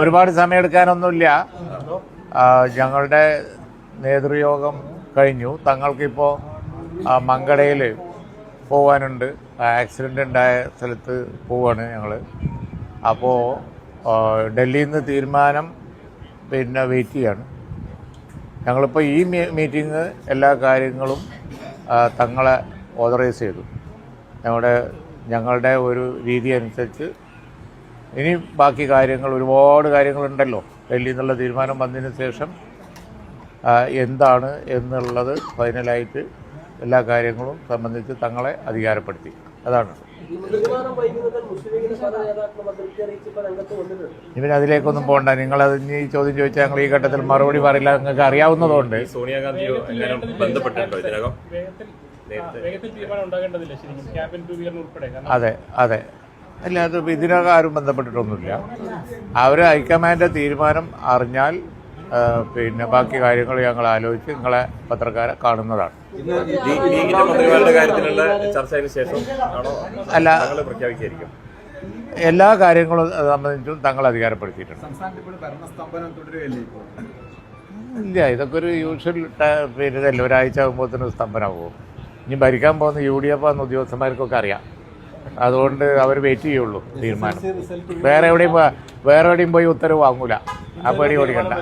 ഒരുപാട് സമയമെടുക്കാനൊന്നുമില്ല. ഞങ്ങളുടെ നേതൃയോഗം കഴിഞ്ഞു. തങ്ങൾക്കിപ്പോൾ മങ്കടയിൽ പോകാനുണ്ട്. ആക്സിഡൻ്റ് ഉണ്ടായ സ്ഥലത്ത് പോവാണ് ഞങ്ങൾ. അപ്പോൾ ഡൽഹിയിൽ നിന്ന് തീരുമാനം വെയിറ്റ് ചെയ്യാണ്. ഞങ്ങളിപ്പോൾ ഈ മീറ്റിംഗ് എല്ലാ കാര്യങ്ങളും തങ്ങളെ ഓതറൈസ് ചെയ്തു. ഞങ്ങളുടെ ഒരു രീതി അനുസരിച്ച് ഇനി ബാക്കി കാര്യങ്ങൾ ഒരുപാട് കാര്യങ്ങളുണ്ടല്ലോ. ഡൽഹിയിൽ നിന്നുള്ള തീരുമാനം വന്നതിന് ശേഷം എന്താണ് എന്നുള്ളത് ഫൈനലായിട്ട് എല്ലാ കാര്യങ്ങളും സംബന്ധിച്ച് തങ്ങളെ അധികാരപ്പെടുത്തി. അതാണ്. ഇവൻ അതിലേക്കൊന്നും പോകണ്ട. നിങ്ങളത് ഇനി ചോദ്യം ചോദിച്ചാൽ ഞങ്ങൾ ഈ ഘട്ടത്തിൽ മറുപടി പറയില്ല. നിങ്ങൾക്ക് അറിയാവുന്നതുകൊണ്ട്. സോണിയാഗാന്ധിയോ ബന്ധപ്പെട്ടിട്ടുണ്ടോ ഇതിനകം? അതെ അതെ. അല്ല, അത് ഇതിനകം ആരും ബന്ധപ്പെട്ടിട്ടൊന്നുമില്ല. അവർ ഹൈക്കമാൻഡ് തീരുമാനം അറിഞ്ഞാൽ ബാക്കി കാര്യങ്ങൾ ഞങ്ങൾ ആലോചിച്ച് നിങ്ങളെ പത്രക്കാരെ കാണുന്നതാണ്. അല്ല, എല്ലാ കാര്യങ്ങളും സംബന്ധിച്ചും തങ്ങൾ അധികാരപ്പെടുത്തിയിട്ടുണ്ട്. ഇല്ല, ഇതൊക്കെ ഒരു യൂഷ്വൽ ഇതല്ല. ഒരാഴ്ച ആകുമ്പോഴത്തേനും സ്തംഭനമാകുമോ? ഇനി ഭരിക്കാൻ പോകുന്ന UDF എന്ന ഉദ്യോഗസ്ഥന്മാർക്കൊക്കെ അറിയാം. അതുകൊണ്ട് അവർ വെയിറ്റ് ചെയ്യുള്ളൂ തീരുമാനം. വേറെ എവിടെയും പോയി ഉത്തരവ് വാങ്ങൂല. ആ പേടി ഓടിക്കണ്ട.